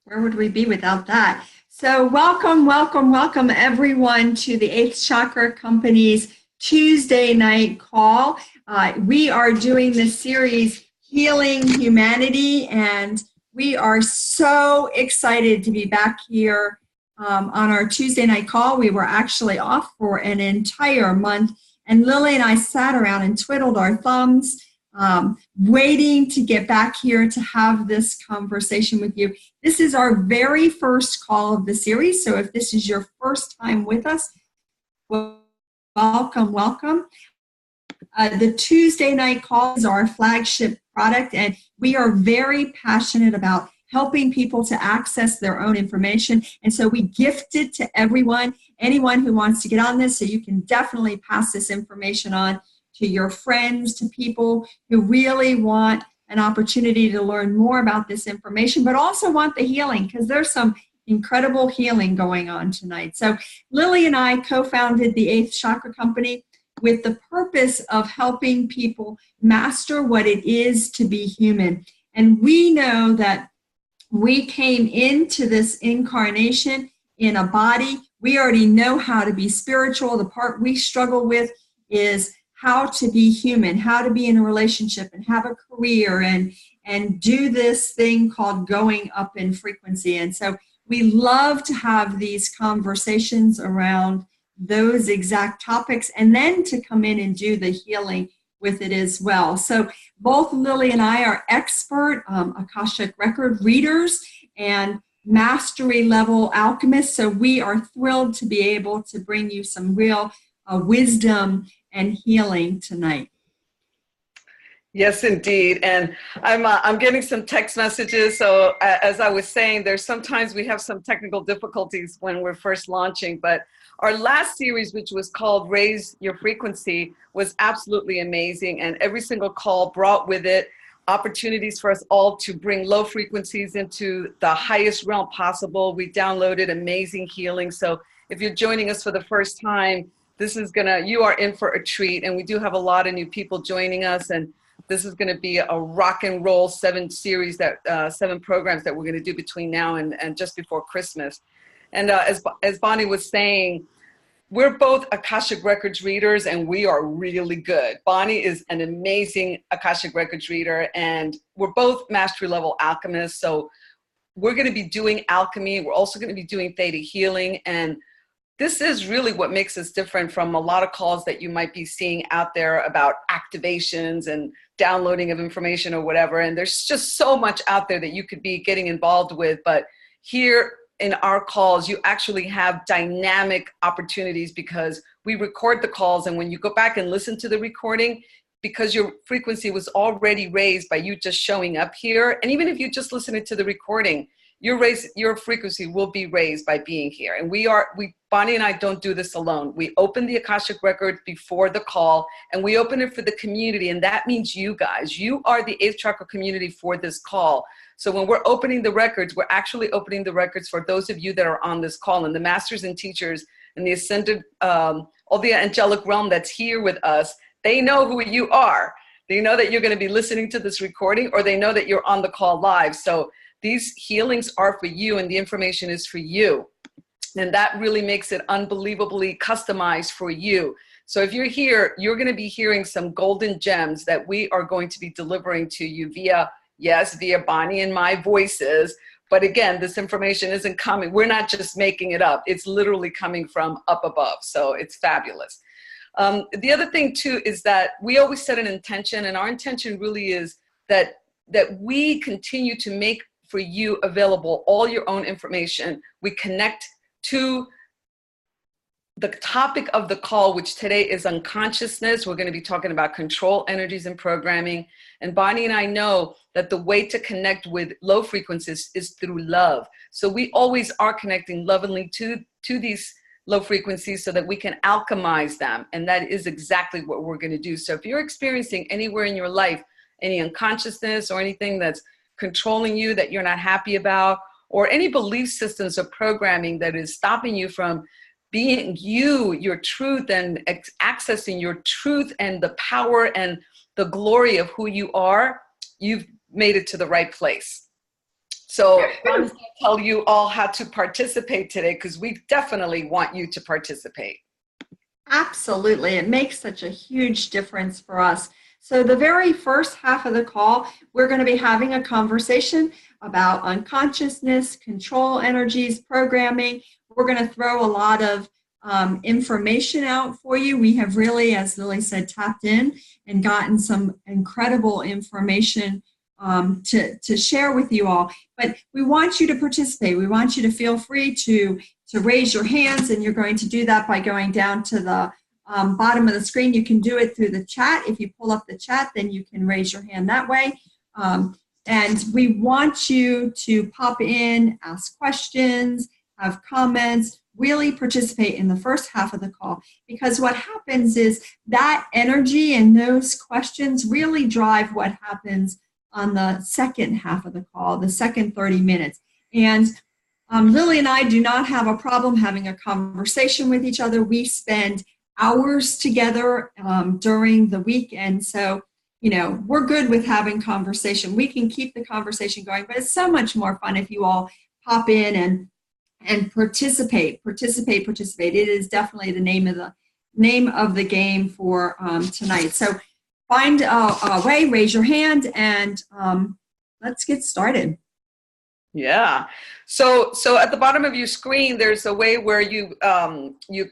Where would we be without that? So welcome everyone to the 8th Chakra Company's Tuesday night call. We are doing this series, Healing Humanity, and we are so excited to be back here on our Tuesday night call. We were actually off for an entire month, and Lily and I sat around and twiddled our thumbs, waiting to get back here to have this conversation with you. This is our very first call of the series, so if this is your first time with us, welcome. The Tuesday night call is our flagship product, and we are very passionate about helping people to access their own information, and so we gift it to anyone who wants to get on this, so you can definitely pass this information on to your friends, to people who really want an opportunity to learn more about this information, but also want the healing, because there's some incredible healing going on tonight. So Lily and I co-founded the 8th Chakra Company with the purpose of helping people master what it is to be human. And we know that we came into this incarnation in a body. We already know how to be spiritual. The part we struggle with is how to be human, how to be in a relationship and have a career and do this thing called going up in frequency. And so we love to have these conversations around those exact topics, and then to come in and do the healing with it as well. So both Lily and I are expert Akashic record readers and mastery level alchemists. So we are thrilled to be able to bring you some real wisdom and healing tonight. Yes, indeed. And I'm getting some text messages. So as I was saying, there's sometimes we have some technical difficulties when we're first launching, but our last series, which was called Raise Your Frequency, was absolutely amazing. And every single call brought with it opportunities for us all to bring low frequencies into the highest realm possible. We downloaded amazing healing. So if you're joining us for the first time, you are in for a treat. And we do have a lot of new people joining us. And this is going to be a rock and roll 7 programs that we're going to do between now and just before Christmas. And as Bonnie was saying, we're both Akashic Records readers, and we are really good. Bonnie is an amazing Akashic Records reader, and we're both mastery level alchemists. So we're going to be doing alchemy. We're also going to be doing theta healing. And this is really what makes us different from a lot of calls that you might be seeing out there about activations and downloading of information or whatever. And there's just so much out there that you could be getting involved with. But here in our calls, you actually have dynamic opportunities, because we record the calls. And when you go back and listen to the recording, because your frequency was already raised by you just showing up here, and even if you just listen to the recording, your frequency will be raised by being here. And Bonnie and I don't do this alone. We open the Akashic record before the call, and we open it for the community. And that means you guys, you are the 8th Chakra community for this call. So when we're opening the records, we're actually opening the records for those of you that are on this call, and the masters and teachers and the ascended, all the angelic realm that's here with us. They know who you are. They know that you're going to be listening to this recording, or they know that you're on the call live. So these healings are for you, and the information is for you. And that really makes it unbelievably customized for you. So if you're here, you're going to be hearing some golden gems that we are going to be delivering to you via Bonnie and my voices. But again, this information isn't coming. We're not just making it up. It's literally coming from up above. So it's fabulous. The other thing too is that we always set an intention, and our intention really is that we continue to make for you available all your own information. We connect to the topic of the call, which today is unconsciousness. We're going to be talking about control energies and programming. And Bonnie and I know that the way to connect with low frequencies is through love. So we always are connecting lovingly to these low frequencies so that we can alchemize them. And that is exactly what we're going to do. So if you're experiencing anywhere in your life, any unconsciousness or anything that's controlling you that you're not happy about, or any belief systems or programming that is stopping you from being you, your truth, and accessing your truth and the power and the glory of who you are, you've made it to the right place. So Bonnie's going to tell you all how to participate today, because we definitely want you to participate. Absolutely. It makes such a huge difference for us. So the very first half of the call, we're going to be having a conversation about unconsciousness, control energies, programming. We're going to throw a lot of information out for you. We have really, as Lily said, tapped in and gotten some incredible information to share with you all. But we want you to participate. We want you to feel free to raise your hands, and you're going to do that by going down to the bottom of the screen. You can do it through the chat. If you pull up the chat, then you can raise your hand that way. And we want you to pop in, ask questions, have comments, really participate in the first half of the call, because what happens is that energy and those questions really drive what happens on the second half of the call, the second 30 minutes. And Lily and I do not have a problem having a conversation with each other. We spend hours together during the week, and so we're good with having conversation. We can keep the conversation going, but it's so much more fun if you all pop in and participate. It is definitely the name of the game for tonight. So find a way, raise your hand, and let's get started. Yeah. So at the bottom of your screen, there's a way where you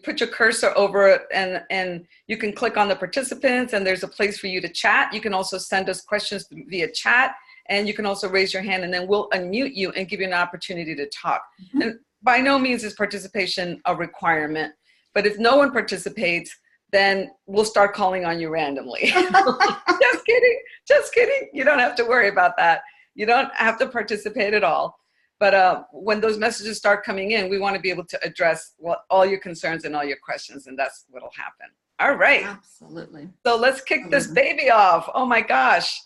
put your cursor over it, and you can click on the participants, and there's a place for you to chat. You can also send us questions via chat, and you can also raise your hand, and then we'll unmute you and give you an opportunity to talk. Mm-hmm. And by no means is participation a requirement, but if no one participates, then we'll start calling on you randomly. Just kidding. You don't have to worry about that. You don't have to participate at all. But when those messages start coming in, we want to be able to address all your concerns and all your questions, and that's what will happen. All right. Absolutely. So let's kick this baby off. Oh my gosh.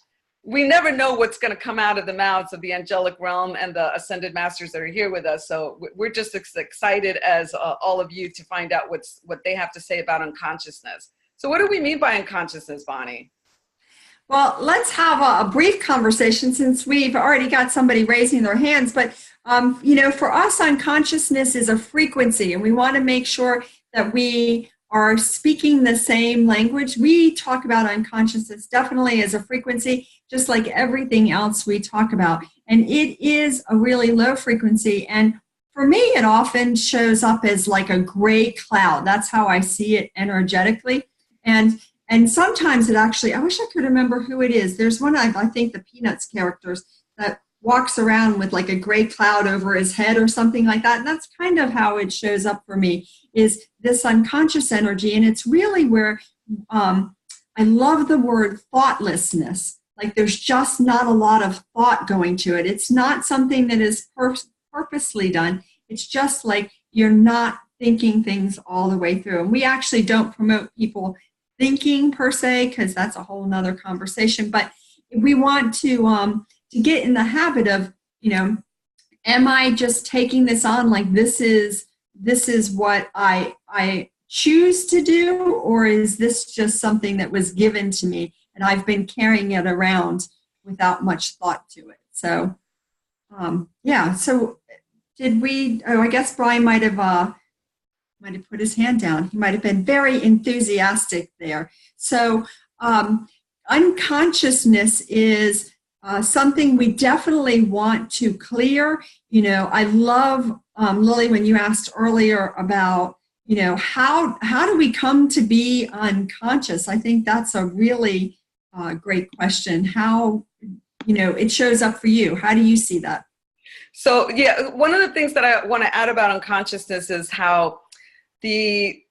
We never know what's going to come out of the mouths of the angelic realm and the ascended masters that are here with us. So we're just as excited as all of you to find out what they have to say about unconsciousness. So what do we mean by unconsciousness, Bonnie? Well, let's have a brief conversation, since we've already got somebody raising their hands. But, for us, unconsciousness is a frequency, and we want to make sure that we are speaking the same language. We talk about unconsciousness definitely as a frequency, just like everything else we talk about. And it is a really low frequency. And for me, it often shows up as like a gray cloud. That's how I see it energetically. And sometimes it actually, I wish I could remember who it is. There's one, I think the Peanuts characters, that walks around with like a gray cloud over his head or something like that. And that's kind of how it shows up for me, is this unconscious energy. And it's really where I love the word thoughtlessness. Like there's just not a lot of thought going to it. It's not something that is purposely done. It's just like you're not thinking things all the way through. And we actually don't promote people thinking per se, because that's a whole nother conversation. But we want to get in the habit of, am I just taking this on like this is what I choose to do, or is this just something that was given to me and I've been carrying it around without much thought to it? So so did we? I guess Brian might have put his hand down. He might have been very enthusiastic there. So unconsciousness is something we definitely want to clear. I love, Lily, when you asked earlier about, how do we come to be unconscious? I think that's a really great question. How, it shows up for you. How do you see that? So, yeah, one of the things that I want to add about unconsciousness is how the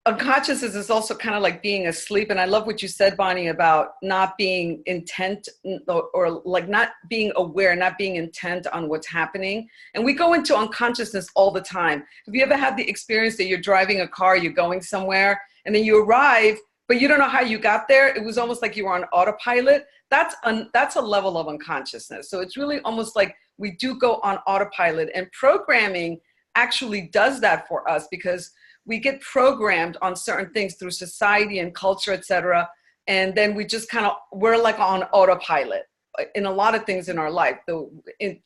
unconsciousness is also kind of like being asleep. And I love what you said, Bonnie, about not being intent or like not being aware, not being intent on what's happening. And we go into unconsciousness all the time. Have you ever had the experience that you're driving a car, you're going somewhere, and then you arrive, but you don't know how you got there? It was almost like you were on autopilot. That's a level of unconsciousness. So it's really almost like we do go on autopilot, and programming actually does that for us, because we get programmed on certain things through society and culture, et cetera. And then we just we're like on autopilot. in a lot of things in our life.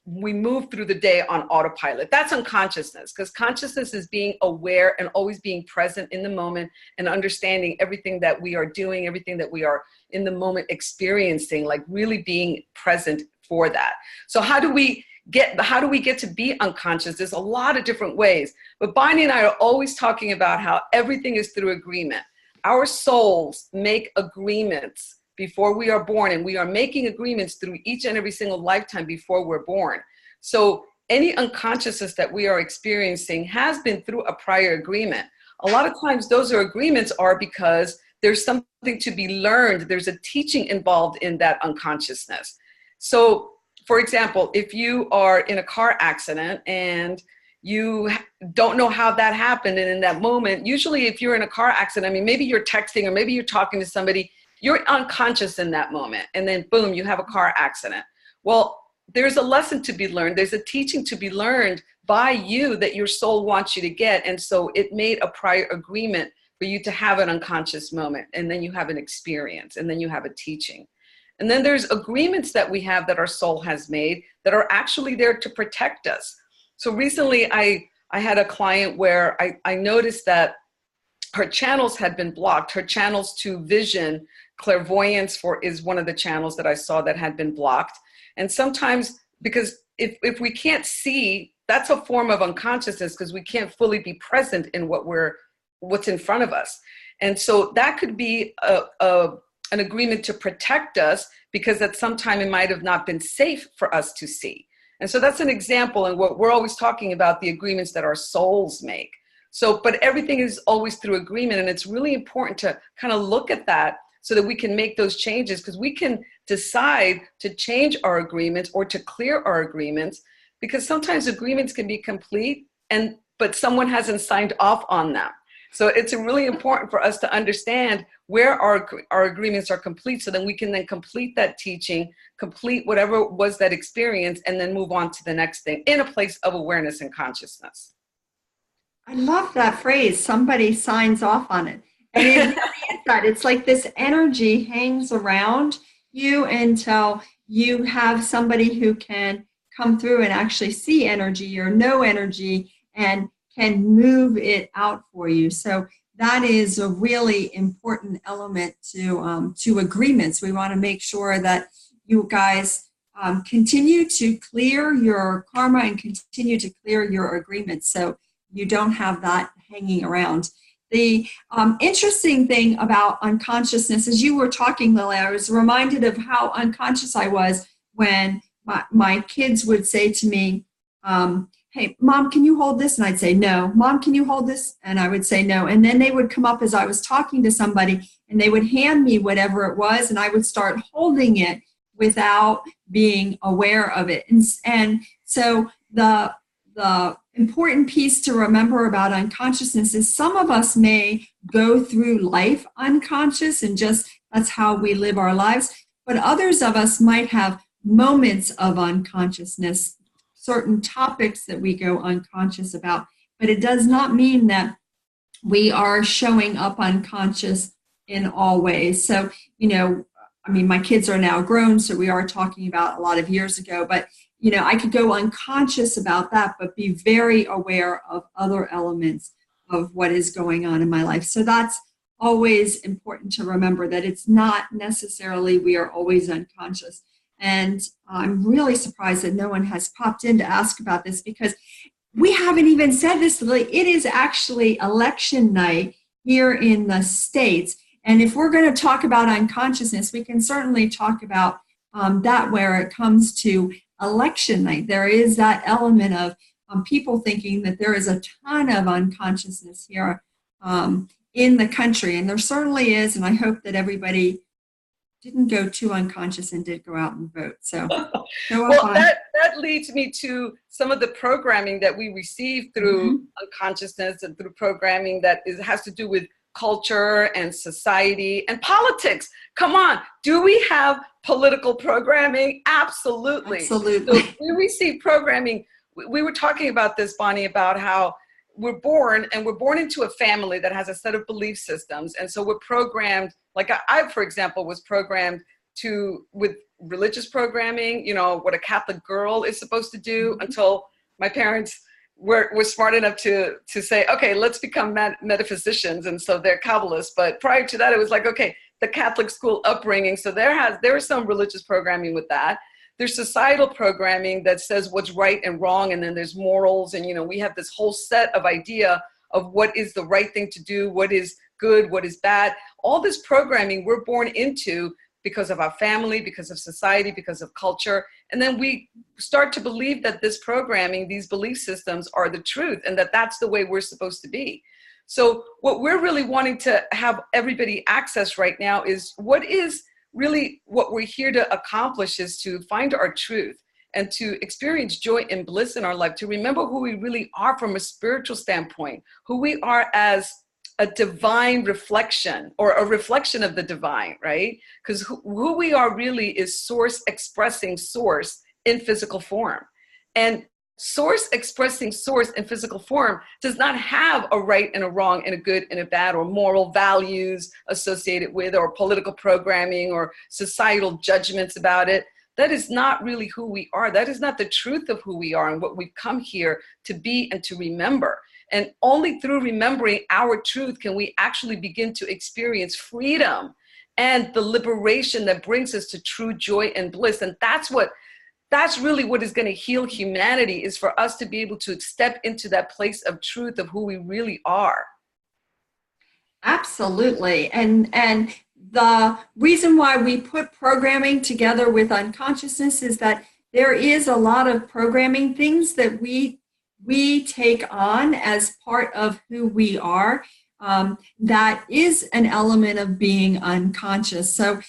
We move through the day on autopilot. That's unconsciousness, because consciousness is being aware and always being present in the moment and understanding everything that we are doing, everything that we are in the moment experiencing, like really being present for that. So how do we get to be unconscious? There's a lot of different ways, but Bonnie and I are always talking about how everything is through agreement. Our souls make agreements before we are born, and we are making agreements through each and every single lifetime before we're born. So any unconsciousness that we are experiencing has been through a prior agreement. A lot of times those agreements are because there's something to be learned. There's a teaching involved in that unconsciousness. So for example, if you are in a car accident and you don't know how that happened, and in that moment, usually if you're in a car accident, I mean, maybe you're texting or maybe you're talking to somebody, you're unconscious in that moment, and then boom, you have a car accident. Well, there's a lesson to be learned. There's a teaching to be learned by you that your soul wants you to get. And so it made a prior agreement for you to have an unconscious moment, and then you have an experience, and then you have a teaching. And then there's agreements that we have that our soul has made that are actually there to protect us. So recently I had a client where I noticed that her channels had been blocked. Her channels to vision, clairvoyance is one of the channels that I saw that had been blocked. And sometimes, because if we can't see, that's a form of unconsciousness, because we can't fully be present in what's in front of us. And so that could be an agreement to protect us, because at some time it might have not been safe for us to see. And so that's an example, and what we're always talking about, the agreements that our souls make. So, but everything is always through agreement, and it's really important to kind of look at that so that we can make those changes, because we can decide to change our agreements or to clear our agreements, because sometimes agreements can be complete, but someone hasn't signed off on them. So it's really important for us to understand where our agreements are complete, so then we can then complete that teaching, complete whatever was that experience, and then move on to the next thing in a place of awareness and consciousness. I love that phrase, somebody signs off on it. And it really is that. It's like this energy hangs around you until you have somebody who can come through and actually see energy or know energy and can move it out for you. So that is a really important element to agreements. We want to make sure that you guys continue to clear your karma and continue to clear your agreements, so you don't have that hanging around. The interesting thing about unconsciousness, as you were talking, Lily, I was reminded of how unconscious I was when my kids would say to me, hey, Mom, can you hold this? And I'd say, no. Mom, can you hold this? And I would say, no. And then they would come up as I was talking to somebody, and they would hand me whatever it was, and I would start holding it without being aware of it. And so the important piece to remember about unconsciousness is some of us may go through life unconscious, and just that's how we live our lives. But others of us might have moments of unconsciousness, certain topics that we go unconscious about. But it does not mean that we are showing up unconscious in all ways. So, I mean, my kids are now grown, so we are talking about a lot of years ago, but I could go unconscious about that, but be very aware of other elements of what is going on in my life. So that's always important to remember, that it's not necessarily we are always unconscious. And I'm really surprised that no one has popped in to ask about this, because we haven't even said this. It is actually election night here in the States. And if we're going to talk about unconsciousness, we can certainly talk about that where it comes to election night. There is that element of people thinking that there is a ton of unconsciousness here in the country. And there certainly is. And I hope that everybody didn't go too unconscious and did go out and vote. So well, that leads me to some of the programming that we receive through unconsciousness, and through programming that has to do with culture and society and politics. Come on, do we have political programming? Absolutely. Absolutely. So we receive programming. We were talking about this, Bonnie, about how we're born into a family that has a set of belief systems. And so we're programmed, like I for example, was programmed with religious programming, you know, what a Catholic girl is supposed to do, until my parents were smart enough to say, okay, let's become metaphysicians. And so they're Kabbalists. But prior to that, it was like, okay, the Catholic school upbringing. So there was some religious programming with that. There's societal programming that says what's right and wrong. And then there's morals. And, you know, we have this whole set of idea of what is the right thing to do, what is good, what is bad. All this programming we're born into because of our family, because of society, because of culture. And then we start to believe that this programming, these belief systems are the truth, and that that's the way we're supposed to be. So what we're really wanting to have everybody access right now is what we're here to accomplish is to find our truth and to experience joy and bliss in our life, to remember who we really are from a spiritual standpoint, who we are as a divine reflection, or a reflection of the divine, right? Because who we are really is source expressing source in physical form. And source expressing source in physical form does not have a right and a wrong and a good and a bad, or moral values associated with, or political programming or societal judgments about it. That is not really who we are. That is not the truth of who we are and what we've come here to be and to remember. And only through remembering our truth can we actually begin to experience freedom and the liberation that brings us to true joy and bliss. And that's really what is going to heal humanity, is for us to be able to step into that place of truth of who we really are. Absolutely. And the reason why we put programming together with unconsciousness is that there is a lot of programming things that we take on as part of who we are. That is an element of being unconscious. So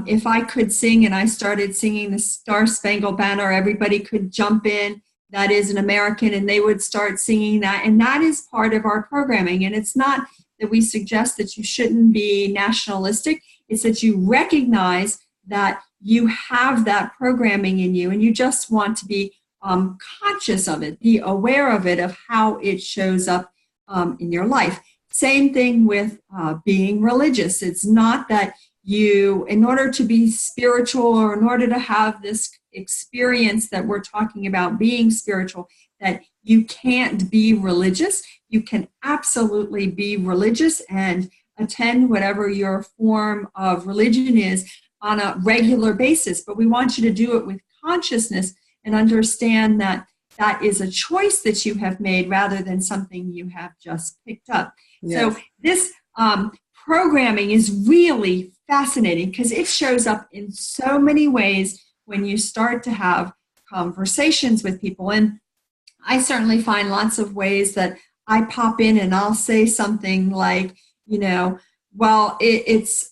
if I could sing and I started singing the Star Spangled Banner, everybody could jump in. That is an American, and they would start singing that. And that is part of our programming. And it's not that we suggest that you shouldn't be nationalistic. It's that you recognize that you have that programming in you, and you just want to be conscious of it, be aware of it, of how it shows up in your life. Same thing with being religious. It's not that you, in order to be spiritual, or in order to have this experience that we're talking about being spiritual, that you can't be religious. You can absolutely be religious and attend whatever your form of religion is on a regular basis. But we want you to do it with consciousness and understand that that is a choice that you have made rather than something you have just picked up. Yes. So this programming is really fascinating because it shows up in so many ways when you start to have conversations with people. And I certainly find lots of ways that I pop in and I'll say something like, you know, well, it's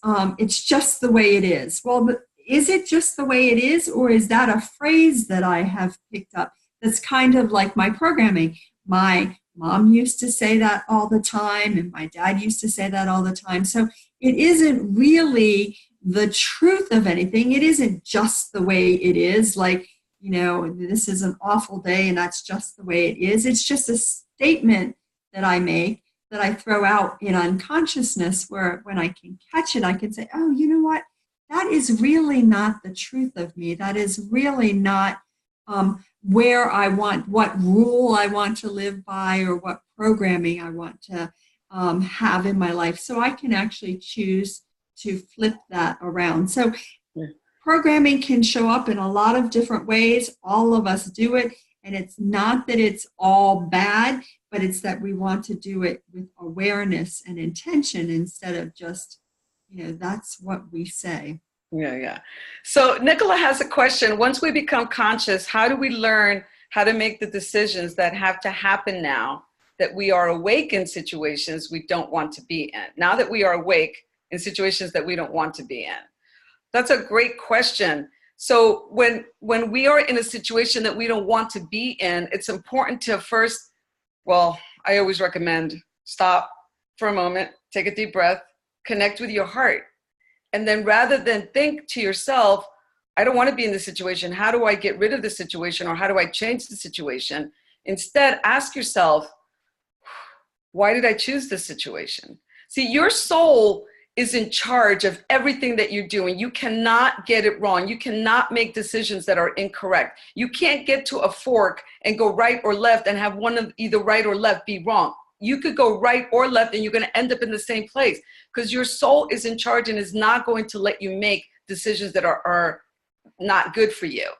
just the way it is. Well, but is it just the way it is, or is that a phrase that I have picked up that's kind of like my programming? My mom used to say that all the time, and my dad used to say that all the time. So it isn't really the truth of anything. It isn't just the way it is, like, you know, this is an awful day and that's just the way it is. It's just a statement that I make, that I throw out in unconsciousness, where when I can catch it, I can say, oh, you know what? That is really not the truth of me. That is really not where I want, what rule I want to live by, or what programming I want to have in my life. So I can actually choose to flip that around. So programming can show up in a lot of different ways. All of us do it. And it's not that it's all bad, but it's that we want to do it with awareness and intention instead of just, you know, that's what we say. Yeah. So Nicola has a question. Once we become conscious, how do we learn how to make the decisions that have to happen now that we are awake in situations we don't want to be in? Now that we are awake in situations that we don't want to be in? That's a great question. So when we are in a situation that we don't want to be in, it's important to first, well, I always recommend stop for a moment, take a deep breath, connect with your heart. And then rather than think to yourself, I don't want to be in this situation. How do I get rid of the situation? Or how do I change the situation? Instead, ask yourself, why did I choose this situation? See, your soul is in charge of everything that you're doing. You cannot get it wrong. You cannot make decisions that are incorrect. You can't get to a fork and go right or left and have one of either right or left be wrong. You could go right or left and you're going to end up in the same place because your soul is in charge and is not going to let you make decisions that are not good for you.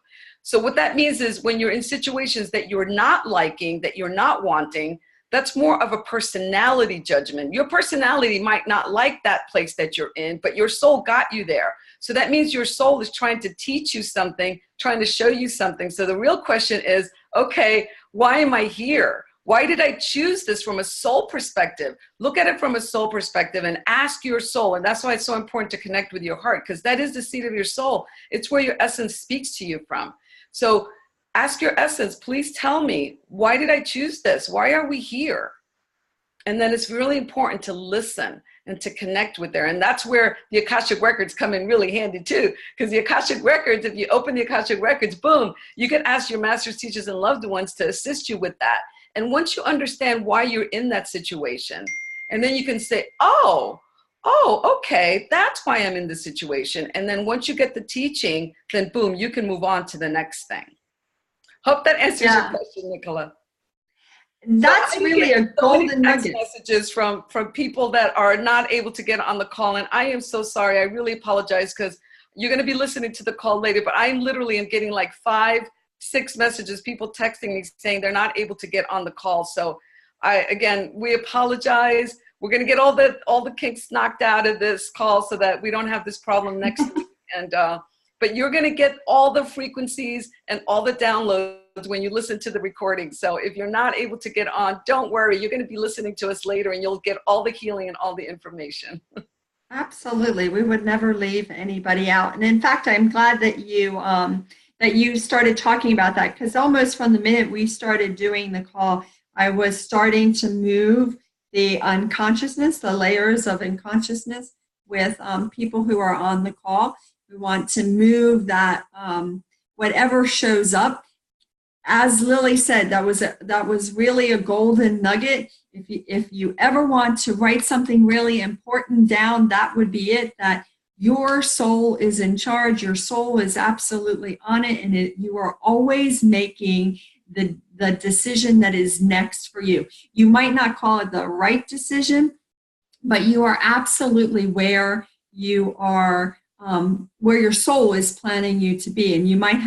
So what that means is when you're in situations that you're not liking, that you're not wanting, that's more of a personality judgment. Your personality might not like that place that you're in, but your soul got you there. So that means your soul is trying to teach you something, trying to show you something. So the real question is, okay, why am I here? Why did I choose this from a soul perspective? Look at it from a soul perspective and ask your soul. And that's why it's so important to connect with your heart, because that is the seat of your soul. It's where your essence speaks to you from. So ask your essence, please tell me, why did I choose this? Why are we here? And then it's really important to listen and to connect with there. And that's where the Akashic Records come in really handy too. Because the Akashic Records, if you open the Akashic Records, boom, you can ask your masters, teachers, and loved ones to assist you with that. And once you understand why you're in that situation, and then you can say, oh, okay, that's why I'm in this situation. And then once you get the teaching, then boom, you can move on to the next thing. Hope that answers your question, Nicola. That's so really a golden nugget. Messages from people that are not able to get on the call. And I am so sorry. I really apologize because you're going to be listening to the call later, but I literally am getting like 5, 6 messages, people texting me saying they're not able to get on the call. So again, we apologize. We're going to get all the kinks knocked out of this call so that we don't have this problem next week. And, but you're going to get all the frequencies and all the downloads when you listen to the recording. So if you're not able to get on, don't worry. You're going to be listening to us later and you'll get all the healing and all the information. Absolutely. We would never leave anybody out. And in fact, I'm glad that you started talking about that, because almost from the minute we started doing the call, I was starting to move the unconsciousness, the layers of unconsciousness with people who are on the call. We want to move that whatever shows up. As Lily said, that was really a golden nugget. If you ever want to write something really important down, that would be it. That your soul is in charge. Your soul is absolutely on it, and you are always making the decision that is next for you. You might not call it the right decision, but you are absolutely where you are. Where your soul is planning you to be. And you might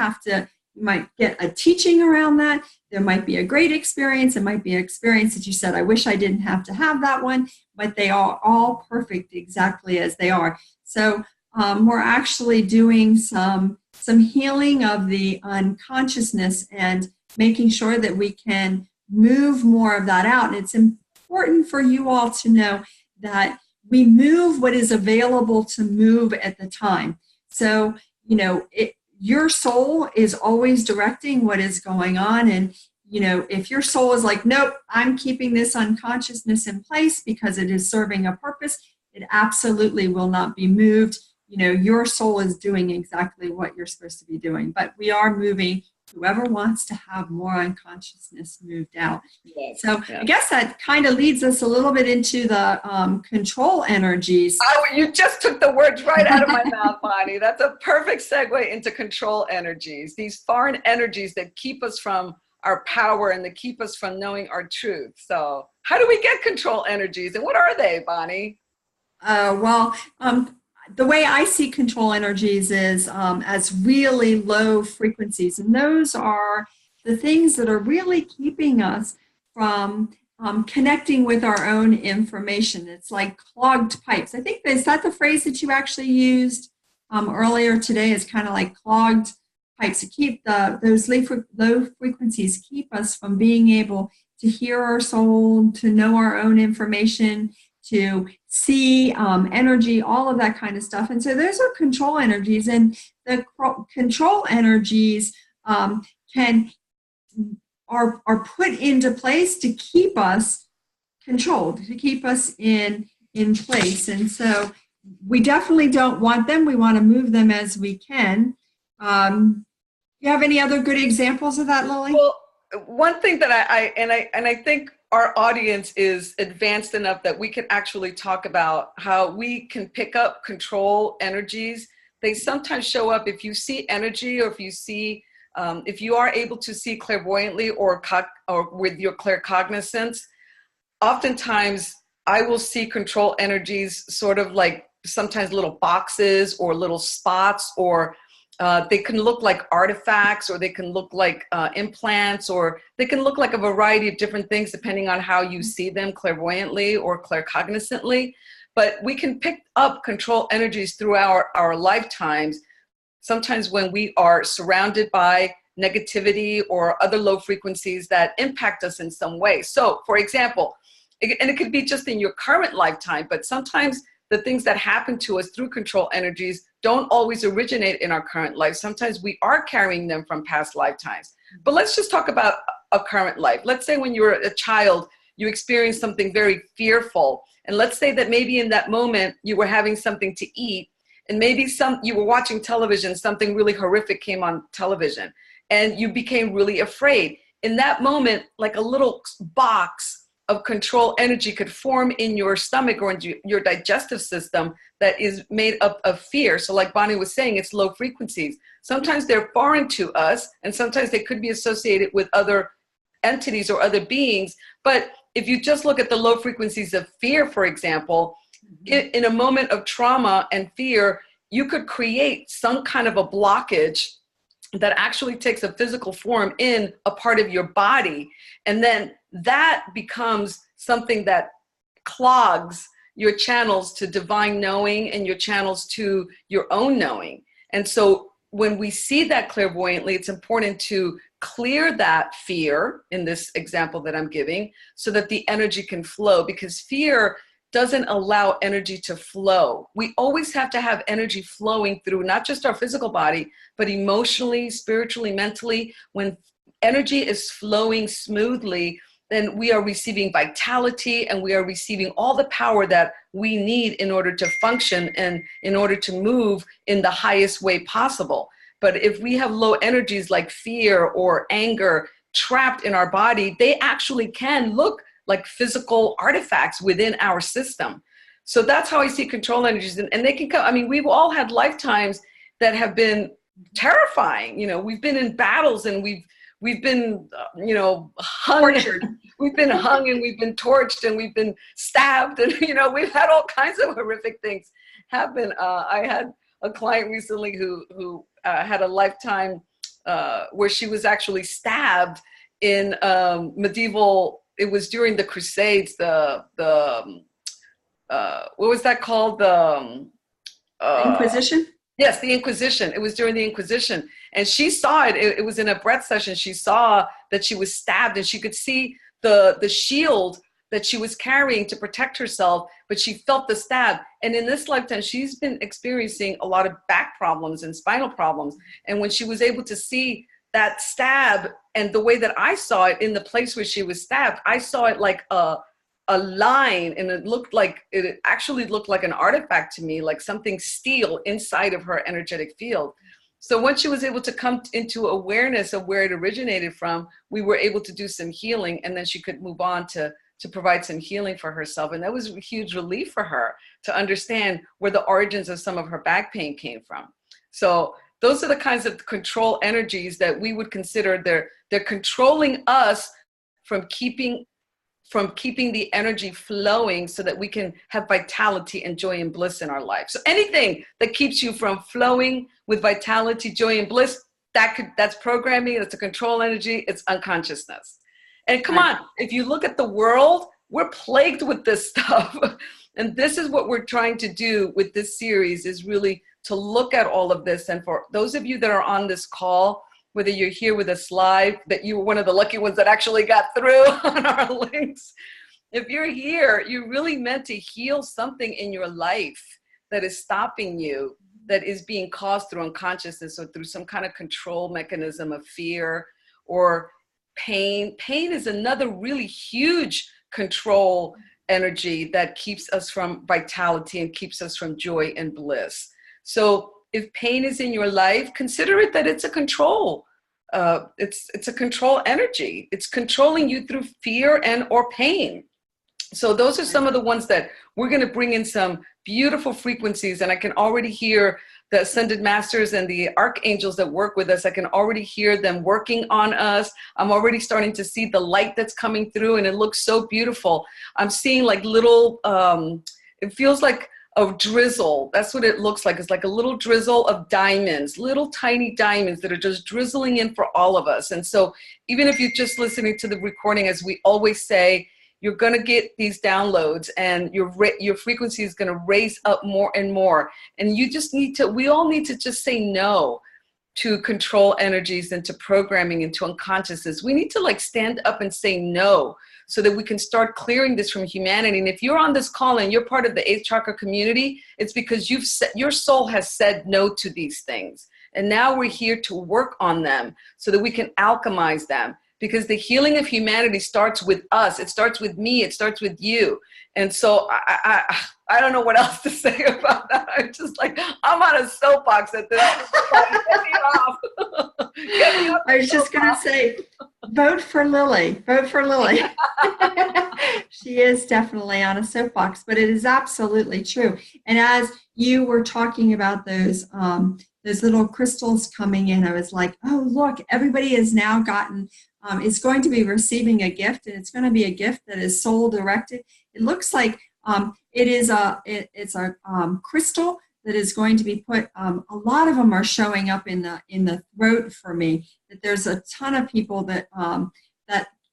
get a teaching around that. There might be a great experience. It might be an experience that you said, I wish I didn't have to have that one, but they are all perfect exactly as they are. So we're actually doing some healing of the unconsciousness and making sure that we can move more of that out. And it's important for you all to know that we move what is available to move at the time. So, your soul is always directing what is going on. And, if your soul is like, nope, I'm keeping this unconsciousness in place because it is serving a purpose, it absolutely will not be moved. Your soul is doing exactly what you're supposed to be doing. But we are moving whoever wants to have more unconsciousness moved out. Yes, so yes. I guess that kind of leads us a little bit into the control energies. Oh, you just took the words right out of my mouth, Bonnie. That's a perfect segue into control energies. These foreign energies that keep us from our power and that keep us from knowing our truth. So how do we get control energies, and what are they, Bonnie? The way I see control energies is as really low frequencies. And those are the things that are really keeping us from connecting with our own information. It's like clogged pipes. I think, is that the phrase that you actually used earlier today? Is kind of like clogged pipes to keep those low frequencies, keep us from being able to hear our soul, to know our own information, to see energy, all of that kind of stuff. And so those are control energies, and the control energies are put into place to keep us controlled, to keep us in place. And so we definitely don't want them. We want to move them as we can. You have any other good examples of that, Lily? Well, one thing that I think our audience is advanced enough that we can actually talk about how we can pick up control energies. They sometimes show up if you see energy, or if you see, if you are able to see clairvoyantly or with your claircognizance. Oftentimes I will see control energies sort of like sometimes little boxes or little spots, or they can look like artifacts, or they can look like implants, or they can look like a variety of different things depending on how you see them clairvoyantly or claircognizantly. But we can pick up control energies through our lifetimes, sometimes when we are surrounded by negativity or other low frequencies that impact us in some way. So, for example, and it could be just in your current lifetime, but sometimes the things that happen to us through control energies don't always originate in our current life. Sometimes we are carrying them from past lifetimes. But let's just talk about a current life. Let's say when you were a child, you experienced something very fearful. And let's say that maybe in that moment you were having something to eat, and maybe you were watching television, something really horrific came on television, and you became really afraid. In that moment, like a little box of control energy could form in your stomach or in your digestive system that is made up of fear. So like Bonnie was saying, it's low frequencies. Sometimes they're foreign to us, and sometimes they could be associated with other entities or other beings. But if you just look at the low frequencies of fear, for example, in a moment of trauma and fear, you could create some kind of a blockage that actually takes a physical form in a part of your body. And then that becomes something that clogs your channels to divine knowing and your channels to your own knowing. And so when we see that clairvoyantly, it's important to clear that fear in this example that I'm giving so that the energy can flow, because fear doesn't allow energy to flow. We always have to have energy flowing through not just our physical body, but emotionally, spiritually, mentally. When energy is flowing smoothly, then we are receiving vitality, and we are receiving all the power that we need in order to function and in order to move in the highest way possible. But if we have low energies like fear or anger trapped in our body, they actually can look like physical artifacts within our system. So that's how I see control energies. And they can come, I mean, we've all had lifetimes that have been terrifying. You know, we've been in battles, and we've been, hung. We've been hung, and we've been torched, and we've been stabbed, and, we've had all kinds of horrific things happen. I had a client recently who had a lifetime where she was actually stabbed in medieval. It was during the Crusades. What was that called? Inquisition? Yes, the Inquisition. It was during the Inquisition. And she saw it. It was in a breath session. She saw that she was stabbed, and she could see the shield that she was carrying to protect herself, but she felt the stab. And in this lifetime, she's been experiencing a lot of back problems and spinal problems. And when she was able to see that stab, and the way that I saw it in the place where she was stabbed, I saw it like a line, and it actually looked like an artifact to me, like something steel inside of her energetic field. So once she was able to come into awareness of where it originated from, we were able to do some healing, and then she could move on to provide some healing for herself. And that was a huge relief for her to understand where the origins of some of her back pain came from. So those are the kinds of control energies that we would consider they're controlling us from keeping the energy flowing so that we can have vitality and joy and bliss in our life. So anything that keeps you from flowing with vitality, joy, and bliss, that's programming, that's a control energy, it's unconsciousness. And come on, if you look at the world, we're plagued with this stuff. And this is what we're trying to do with this series, is really to look at all of this. And for those of you that are on this call, whether you're here with us live, that you were one of the lucky ones that actually got through on our links. If you're here, you're really meant to heal something in your life that is stopping you, that is being caused through unconsciousness or through some kind of control mechanism of fear or pain. Pain is another really huge control energy that keeps us from vitality and keeps us from joy and bliss. So if pain is in your life, consider it that it's a control it's a control energy. It's controlling you through fear and or pain. So those are some of the ones that we're going to bring in some beautiful frequencies. And I can already hear the ascended masters and the archangels that work with us. I can already hear them working on us. I'm already starting to see the light that's coming through, and it looks so beautiful. I'm seeing like little, it feels like a drizzle. That's what it looks like. It's like a little drizzle of diamonds, little tiny diamonds that are just drizzling in for all of us. And so even if you're just listening to the recording, as we always say, you're going to get these downloads, and your frequency is going to raise up more and more. And you just need to, we all need to just say no to control energies and to programming and to unconsciousness. We need to like stand up and say no so that we can start clearing this from humanity. And if you're on this call and you're part of the 8th chakra community, it's because your soul has said no to these things. And now we're here to work on them so that we can alchemize them. Because the healing of humanity starts with us. It starts with me. It starts with you. And so I don't know what else to say about that. I'm just like, I'm on a soapbox at this point. Get me off. Get me off. I was just going to say, vote for Lily. Vote for Lily. She is definitely on a soapbox, but it is absolutely true. And as you were talking about those little crystals coming in, I was like, oh, look, everybody has now gotten, is going to be receiving a gift, and it's going to be a gift that is soul directed. It looks like it's a crystal that is going to be put. A lot of them are showing up in the throat for me. That there's a ton of people that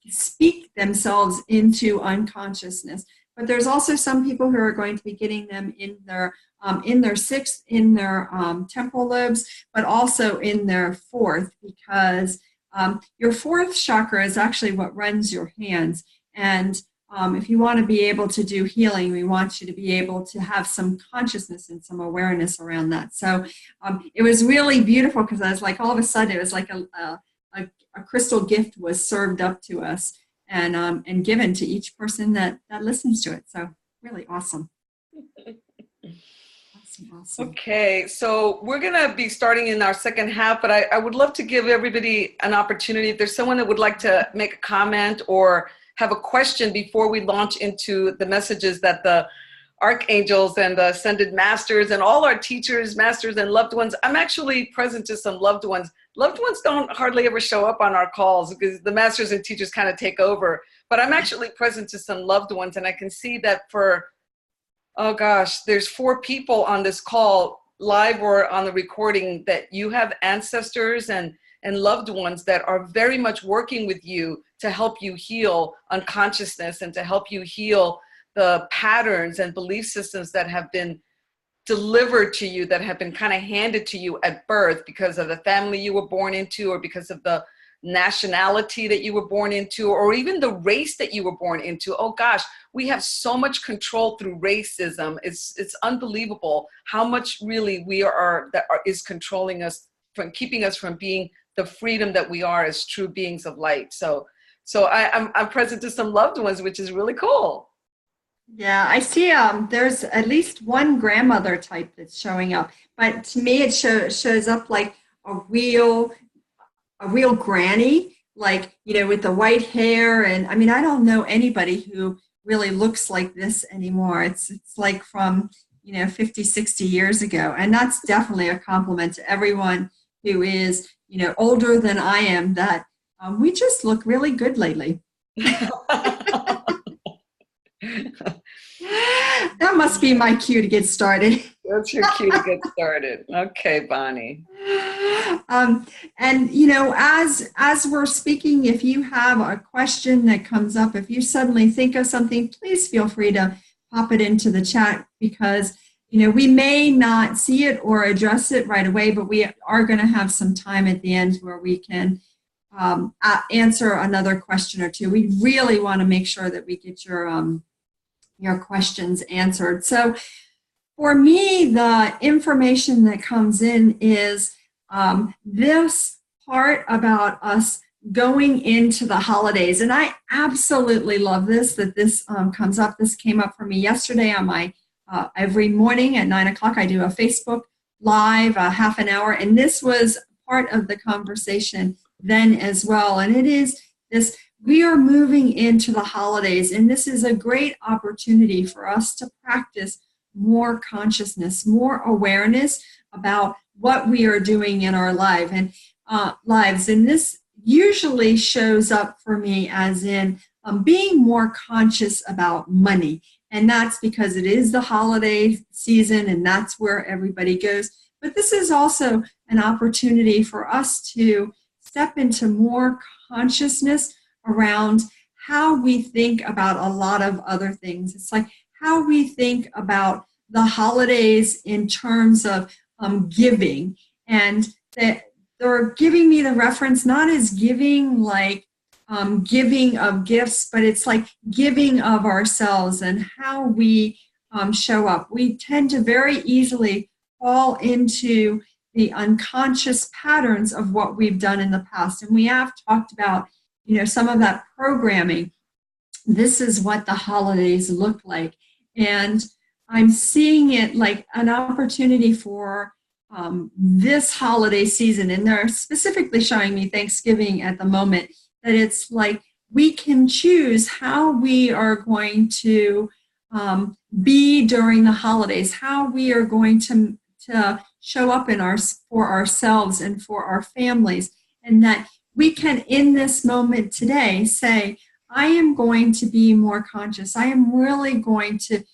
speak themselves into unconsciousness, but there's also some people who are going to be getting them in their sixth, in their temporal lobes, but also in their fourth, because your fourth chakra is actually what runs your hands. And if you want to be able to do healing, we want you to be able to have some consciousness and some awareness around that. So it was really beautiful, because I was like, all of a sudden, it was like a crystal gift was served up to us and given to each person that listens to it. So really awesome. Awesome. Okay, so we're going to be starting in our second half, but I would love to give everybody an opportunity. If there's someone that would like to make a comment or have a question before we launch into the messages that the archangels and the ascended masters and all our teachers, masters, and loved ones. I'm actually present to some loved ones. Loved ones don't hardly ever show up on our calls because the masters and teachers kind of take over. But I'm actually present to some loved ones, and I can see that for, oh gosh, there's 4 people on this call, live or on the recording, that you have ancestors and loved ones that are very much working with you to help you heal unconsciousness and to help you heal the patterns and belief systems that have been delivered to you, that have been kind of handed to you at birth because of the family you were born into, or because of the nationality that you were born into, or even the race that you were born into. Oh gosh, we have so much control through racism. It's unbelievable how much really is controlling us, from keeping us from being the freedom that we are as true beings of light. So I'm present to some loved ones, which is really cool. Yeah, I see. There's at least one grandmother type that's showing up, but to me, it shows up like a real granny, like, with the white hair. And I mean, I don't know anybody who really looks like this anymore. It's like from 50, 60 years ago, and that's definitely a compliment to everyone who is older than I am. That we just look really good lately. That must be my cue to get started. That's your cue to get started. Okay, Bonnie. And as we're speaking, if you have a question that comes up, if you suddenly think of something, please feel free to pop it into the chat, because we may not see it or address it right away, but we are going to have some time at the end where we can answer another question or two. We really want to make sure that we get your questions answered. So for me, the information that comes in is this part about us going into the holidays. And I absolutely love that this comes up. This came up for me yesterday on my, every morning at 9:00, I do a Facebook Live, half an hour. And this was part of the conversation then as well. And it is this, we are moving into the holidays, and this is a great opportunity for us to practice more consciousness, more awareness about what we are doing in our lives. And this usually shows up for me as in being more conscious about money. And that's because it is the holiday season and that's where everybody goes. But this is also an opportunity for us to step into more consciousness around how we think about a lot of other things. It's like how we think about the holidays in terms of giving. And that they're giving me the reference not as giving like giving of gifts, but it's like giving of ourselves and how we show up. We tend to very easily fall into the unconscious patterns of what we've done in the past. And we have talked about, some of that programming. This is what the holidays look like. And I'm seeing it like an opportunity for this holiday season. And they're specifically showing me Thanksgiving at the moment, that it's like we can choose how we are going to be during the holidays, how we are going to show up for ourselves and for our families, and that we can, in this moment today, say, I am going to be more conscious. I am really going to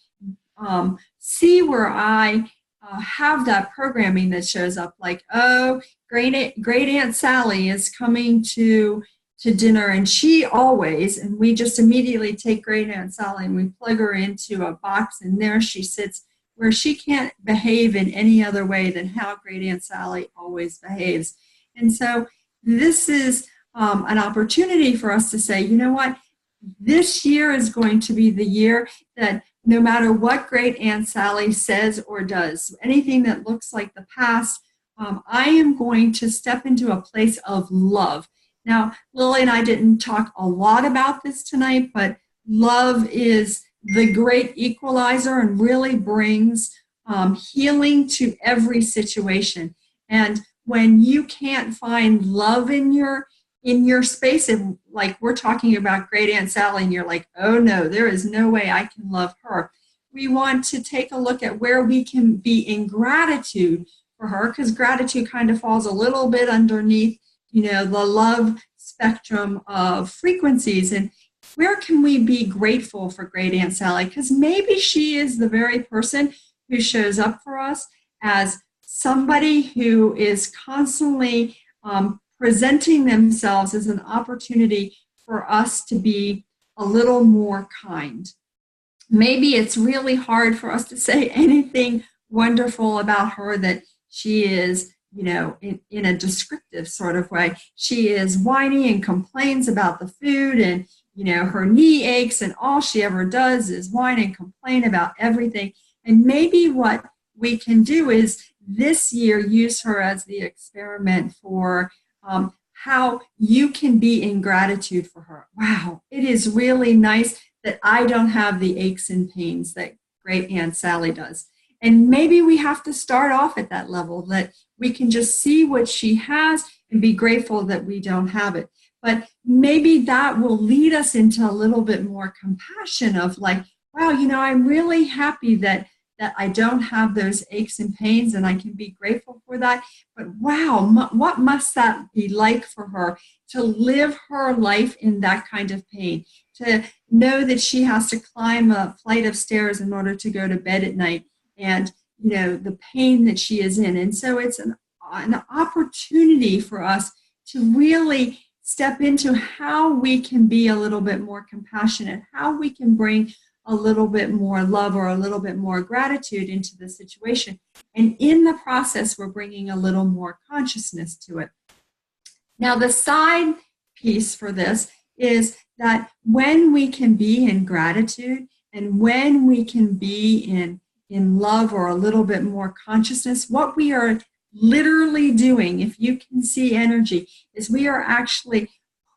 see where I have that programming that shows up, like, oh, great Aunt Sally is coming to dinner, and she always, and we just immediately take Great Aunt Sally and we plug her into a box, and there she sits, where she can't behave in any other way than how Great Aunt Sally always behaves. And so this is an opportunity for us to say, you know what, this year is going to be the year that no matter what Great Aunt Sally says or does, anything that looks like the past, I am going to step into a place of love. Now, Lily and I didn't talk a lot about this tonight, but love is the great equalizer and really brings healing to every situation. And when you can't find love in your space, and like we're talking about Great Aunt Sally, and you're like, oh no, there is no way I can love her. We want to take a look at where we can be in gratitude for her, because gratitude kind of falls a little bit underneath, the love spectrum of frequencies. And where can we be grateful for Great Aunt Sally? Because maybe she is the very person who shows up for us as somebody who is constantly presenting themselves as an opportunity for us to be a little more kind. Maybe it's really hard for us to say anything wonderful about her, that she is, in a descriptive sort of way. She is whiny and complains about the food, and, her knee aches, and all she ever does is whine and complain about everything. And maybe what we can do is this year use her as the experiment for how you can be in gratitude for her. Wow, it is really nice that I don't have the aches and pains that Great Aunt Sally does. And maybe we have to start off at that level, that we can just see what she has and be grateful that we don't have it. But maybe that will lead us into a little bit more compassion of like, wow, I'm really happy that I don't have those aches and pains, and I can be grateful for that. But wow, what must that be like for her to live her life in that kind of pain, to know that she has to climb a flight of stairs in order to go to bed at night, and the pain that she is in. And so it's an opportunity for us to really step into how we can be a little bit more compassionate, how we can bring a little bit more love or a little bit more gratitude into the situation. And in the process, we're bringing a little more consciousness to it. Now, the side piece for this is that when we can be in gratitude and when we can be in love or a little bit more consciousness, what we are literally doing, if you can see energy, is we are actually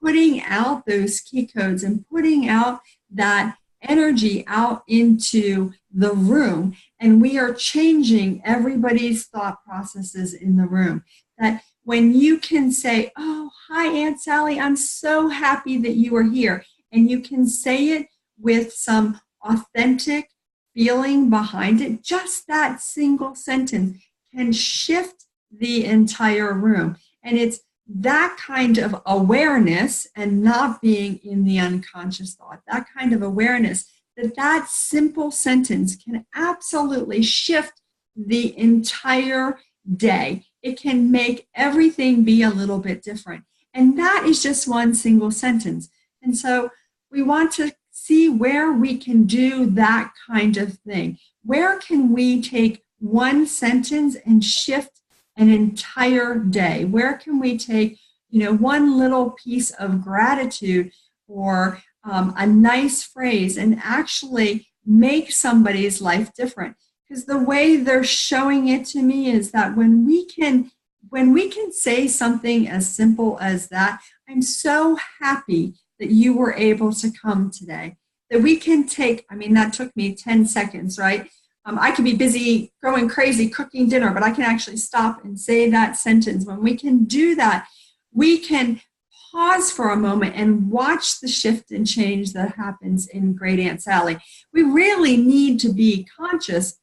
putting out those key codes and putting out that energy out into the room, and we are changing everybody's thought processes in the room. That when you can say, oh, hi, Aunt Sally, I'm so happy that you are here. And you can say it with some authentic feeling behind it. Just that single sentence can shift the entire room. And it's that kind of awareness and not being in the unconscious thought, that kind of awareness that simple sentence can absolutely shift the entire day. It can make everything be a little bit different. And that is just one single sentence. And so we want to see where we can do that kind of thing. Where can we take one sentence and shift an entire day? Where can we take, one little piece of gratitude or a nice phrase and actually make somebody's life different? Because the way they're showing it to me is that when we can say something as simple as that, I'm so happy that you were able to come today. That we can take, that took me 10 seconds, right? I could be busy going crazy cooking dinner, but I can actually stop and say that sentence. When we can do that, we can pause for a moment and watch the shift and change that happens in Great Aunt Sally. We really need to be conscious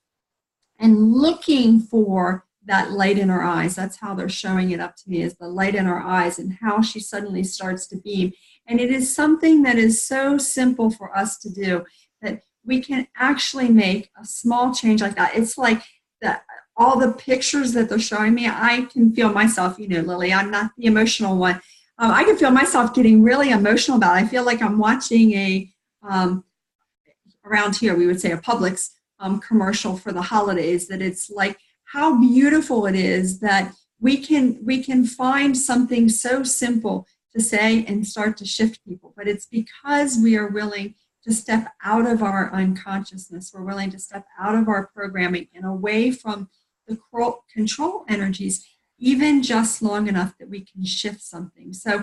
and looking for that light in her eyes. That's how they're showing it up to me, is the light in her eyes and how she suddenly starts to beam. And it is something that is so simple for us to do that we can actually make a small change like that. It's like all the pictures that they're showing me, I can feel myself, Lily, I'm not the emotional one. I can feel myself getting really emotional about it. I feel like I'm watching around here, we would say a Publix commercial for the holidays, that it's like how beautiful it is that we can find something so simple to say and start to shift people. But it's because we are willing to step out of our unconsciousness. We're willing to step out of our programming and away from the control energies, even just long enough that we can shift something. So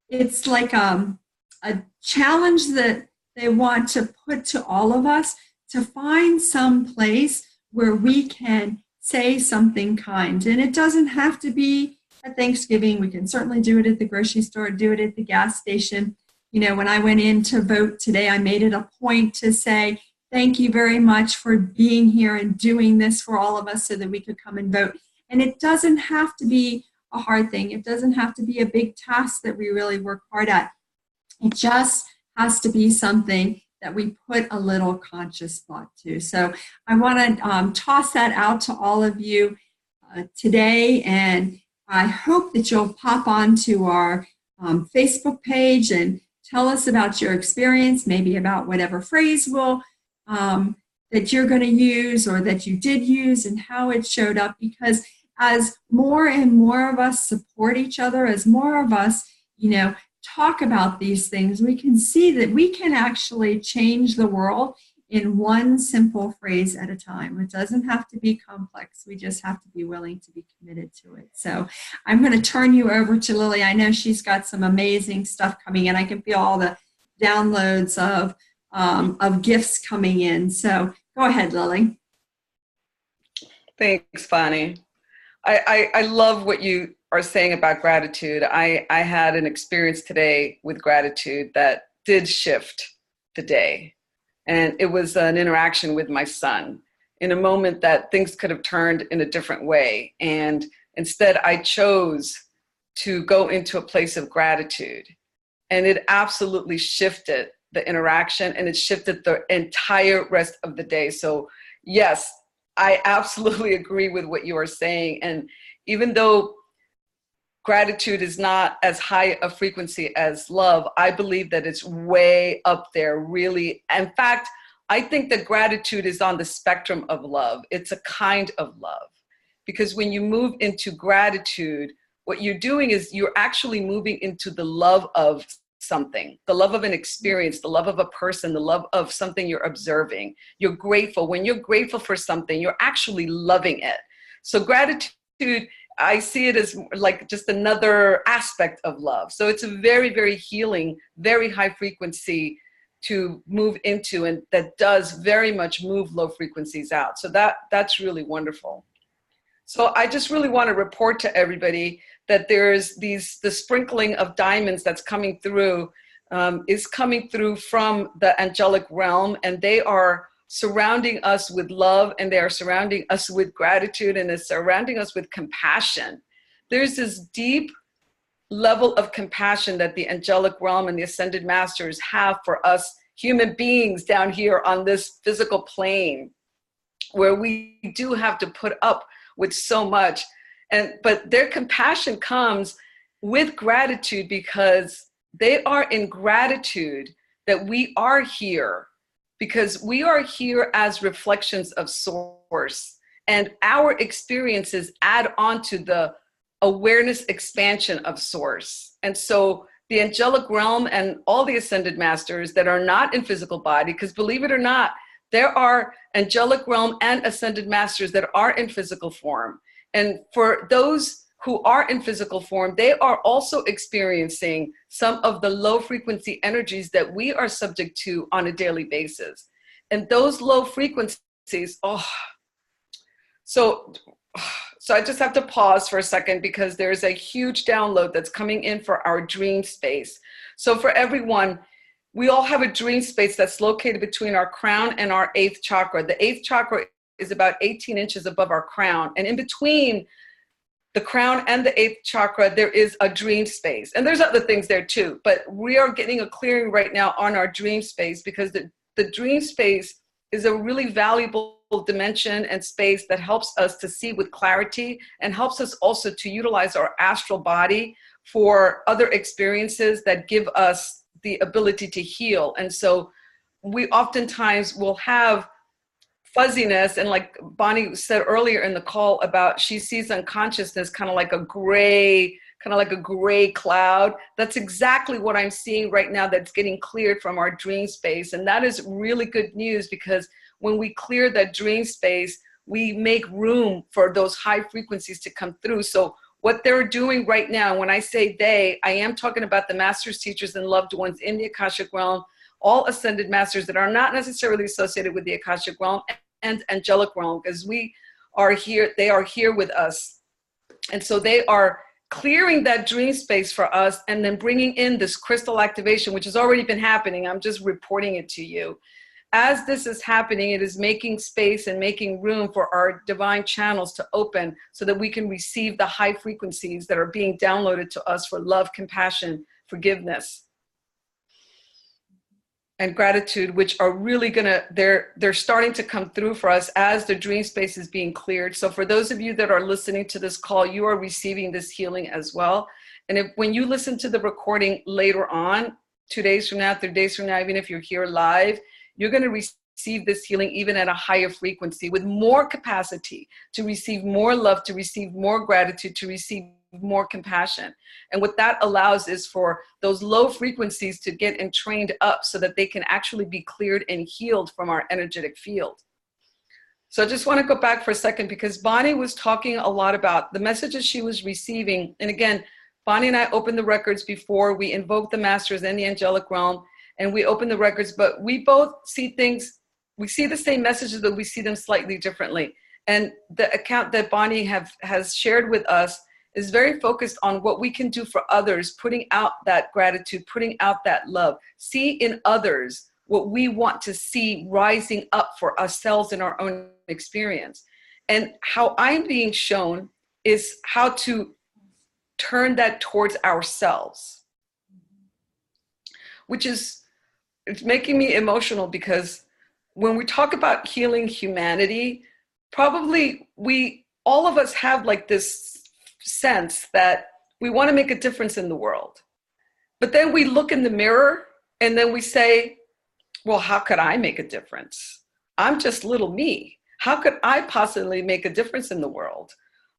it's like a challenge that they want to put to all of us, to find some place where we can say something kind. And it doesn't have to be at Thanksgiving. We can certainly do it at the grocery store, do it at the gas station. When I went in to vote today, I made it a point to say, thank you very much for being here and doing this for all of us so that we could come and vote. And it doesn't have to be a hard thing. It doesn't have to be a big task that we really work hard at. It just has to be something that we put a little conscious thought to. So I want to toss that out to all of you today, and I hope that you'll pop onto our Facebook page and tell us about your experience, maybe about whatever phrase that you're going to use or that you did use and how it showed up. Because as more and more of us support each other, as more of us, talk about these things, we can see that we can actually change the world in one simple phrase at a time. It doesn't have to be complex. We just have to be willing to be committed to it. So I'm going to turn you over to Lily. I know she's got some amazing stuff coming in. I can feel all the downloads of gifts coming in. So go ahead, Lily. Thanks, Bonnie. I love what you are saying about gratitude. I had an experience today with gratitude that did shift the day. And it was an interaction with my son in a moment that things could have turned in a different way. And instead, I chose to go into a place of gratitude. And it absolutely shifted the interaction, and it shifted the entire rest of the day. So yes, I absolutely agree with what you are saying. And even though gratitude is not as high a frequency as love, I believe that it's way up there, really. In fact, I think that gratitude is on the spectrum of love. It's a kind of love. Because when you move into gratitude, what you're doing is you're actually moving into the love of something, the love of an experience, the love of a person, the love of something you're observing. You're grateful. When you're grateful for something, you're actually loving it. So gratitude, I see it as like just another aspect of love. So it's a very, very healing, very high frequency to move into, and that does very much move low frequencies out. So that's really wonderful. So I just really want to report to everybody that there's the sprinkling of diamonds that's coming through is coming through from the angelic realm, and they are surrounding us with love, and they are surrounding us with gratitude, and it's surrounding us with compassion. There's this deep level of compassion that the angelic realm and the ascended masters have for us human beings down here on this physical plane, where we do have to put up with so much. But their compassion comes with gratitude, because they are in gratitude that we are here, because we are here as reflections of source, and our experiences add on to the awareness expansion of source. And so the angelic realm and all the ascended masters that are not in physical body, because believe it or not, there are angelic realm and ascended masters that are in physical form. And for those who are in physical form, they are also experiencing some of the low frequency energies that we are subject to on a daily basis. And those low frequencies, so I just have to pause for a second, because there's a huge download that's coming in for our dream space. So for everyone, we all have a dream space that's located between our crown and our 8th chakra. The 8th chakra is about 18 inches above our crown. And in between the crown and the 8th chakra, there is a dream space. And there's other things there too, but we are getting a clearing right now on our dream space, because the dream space is a really valuable dimension and space that helps us to see with clarity, and helps us also to utilize our astral body for other experiences that give us the ability to heal. And so we oftentimes will have fuzziness, and like Bonnie said earlier in the call about, she sees unconsciousness kind of like a gray cloud. That's exactly what I'm seeing right now, that's getting cleared from our dream space. And that is really good news, because when we clear that dream space, we make room for those high frequencies to come through. So what they're doing right now, when I say they, I am talking about the masters, teachers, and loved ones in the Akashic realm, all ascended masters that are not necessarily associated with the Akashic realm and angelic realm, because we are here, they are here with us. And so they are clearing that dream space for us, and then bringing in this crystal activation, which has already been happening. I'm just reporting it to you. As this is happening, it is making space and making room for our divine channels to open, so that we can receive the high frequencies that are being downloaded to us for love, compassion, forgiveness, and gratitude, which are really they're starting to come through for us as the dream space is being cleared. So for those of you that are listening to this call, you are receiving this healing as well. And when you listen to the recording later on, 2 days from now, 3 days from now, even if you're here live, you're going to receive this healing even at a higher frequency, with more capacity to receive more love, to receive more gratitude, to receive more compassion. And what that allows is for those low frequencies to get entrained up, so that they can actually be cleared and healed from our energetic field. So I just want to go back for a second, because Bonnie was talking a lot about the messages she was receiving. And again, Bonnie and I opened the records before we invoked the masters and the angelic realm, and we opened the records, but we both see things, we see the same messages, but we see them slightly differently. And the account that Bonnie has shared with us is very focused on what we can do for others, putting out that gratitude, putting out that love, see in others what we want to see rising up for ourselves in our own experience. And how I'm being shown is how to turn that towards ourselves, which is, it's making me emotional, because when we talk about healing humanity, probably all of us have like this sense that we want to make a difference in the world. But then we look in the mirror and then we say, well, how could I make a difference? I'm just little me. How could I possibly make a difference in the world?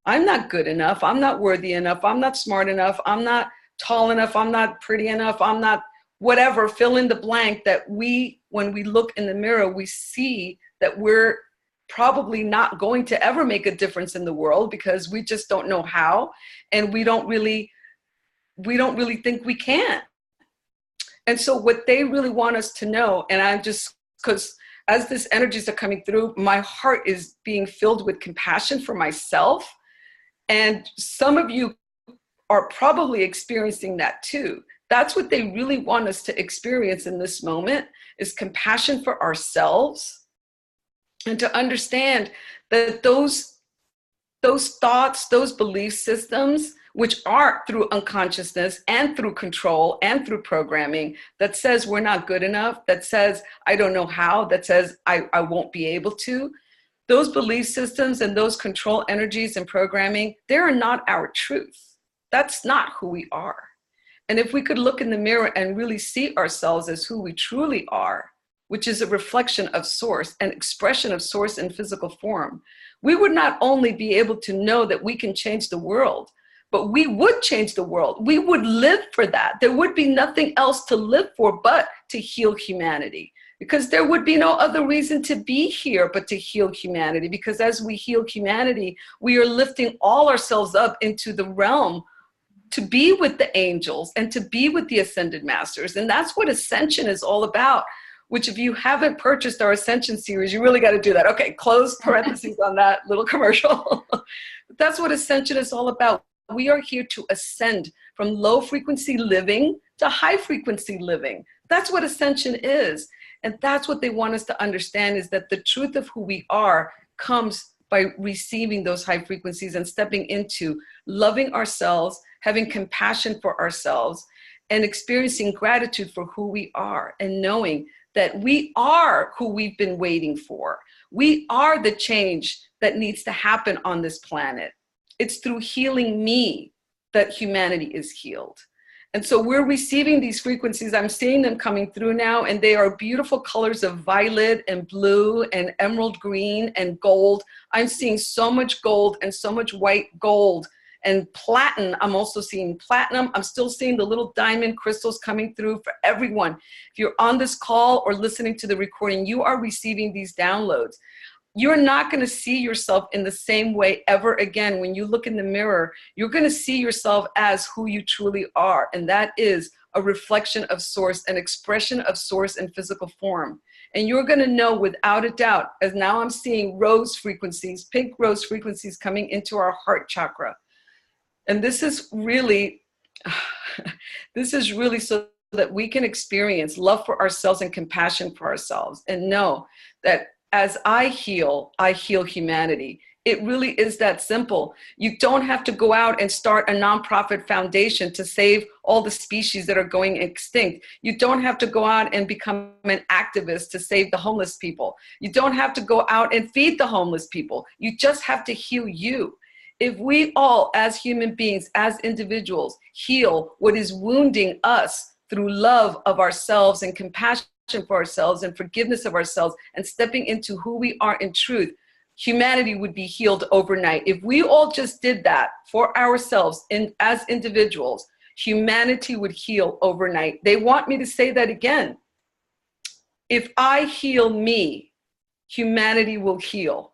I'm not good enough. I'm not worthy enough. I'm not smart enough. I'm not tall enough. I'm not pretty enough. I'm not whatever, fill in the blank, that when we look in the mirror, we see that we're probably not going to ever make a difference in the world, because we just don't know how, and we don't really think we can. And so what they really want us to know, and I'm just, because as these energies are coming through, my heart is being filled with compassion for myself. And some of you are probably experiencing that too. That's what they really want us to experience in this moment, is compassion for ourselves, and to understand that those thoughts, those belief systems, which are through unconsciousness and through control and through programming, that says we're not good enough, that says I don't know how, that says I won't be able to, those belief systems and those control energies and programming, they are not our truth. That's not who we are. And if we could look in the mirror and really see ourselves as who we truly are, which is a reflection of source, an expression of source in physical form, we would not only be able to know that we can change the world, but we would change the world. We would live for that. There would be nothing else to live for but to heal humanity, because there would be no other reason to be here but to heal humanity. Because as we heal humanity, we are lifting all ourselves up into the realm to be with the angels and to be with the ascended masters. And that's what ascension is all about, which if you haven't purchased our Ascension series, you really got to do that. Okay, close parentheses on that little commercial. That's what Ascension is all about. We are here to ascend from low frequency living to high frequency living. That's what Ascension is. And that's what they want us to understand, is that the truth of who we are comes by receiving those high frequencies and stepping into loving ourselves, having compassion for ourselves, and experiencing gratitude for who we are, and knowing that we are who we've been waiting for. We are the change that needs to happen on this planet. It's through healing me that humanity is healed. And so we're receiving these frequencies. I'm seeing them coming through now, and they are beautiful colors of violet and blue and emerald green and gold. I'm seeing so much gold and so much white gold. And platinum, I'm also seeing platinum. I'm still seeing the little diamond crystals coming through for everyone. If you're on this call or listening to the recording, you are receiving these downloads. You're not going to see yourself in the same way ever again. When you look in the mirror, you're going to see yourself as who you truly are. And that is a reflection of source, an expression of source in physical form. And you're going to know without a doubt, as now I'm seeing rose frequencies, pink rose frequencies coming into our heart chakra. And this is really so that we can experience love for ourselves and compassion for ourselves, and know that as I heal humanity. It really is that simple. You don't have to go out and start a nonprofit foundation to save all the species that are going extinct. You don't have to go out and become an activist to save the homeless people. You don't have to go out and feed the homeless people. You just have to heal you. If we all, as human beings, as individuals, heal what is wounding us through love of ourselves and compassion for ourselves and forgiveness of ourselves and stepping into who we are in truth, humanity would be healed overnight. If we all just did that for ourselves as individuals, humanity would heal overnight. They want me to say that again. If I heal me, humanity will heal.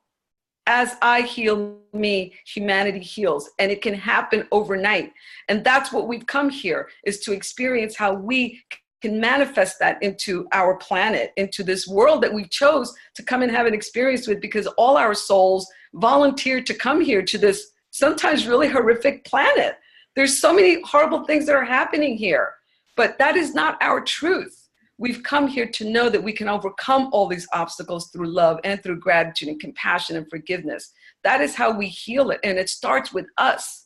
As I heal me, humanity heals. And it can happen overnight. And that's what we've come here, is to experience how we can manifest that into our planet, into this world that we chose to come and have an experience with, because all our souls volunteered to come here to this sometimes really horrific planet. There's so many horrible things that are happening here, but that is not our truth. We've come here to know that we can overcome all these obstacles through love and through gratitude and compassion and forgiveness. That is how we heal it, and it starts with us.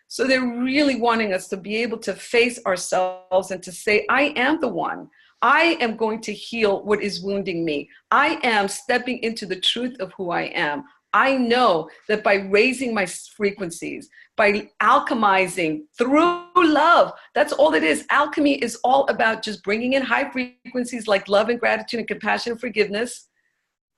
So they're really wanting us to be able to face ourselves and to say, I am the one. I am going to heal what is wounding me. I am stepping into the truth of who I am. I know that by raising my frequencies, by alchemizing through love, that's all it is. Alchemy is all about just bringing in high frequencies like love and gratitude and compassion and forgiveness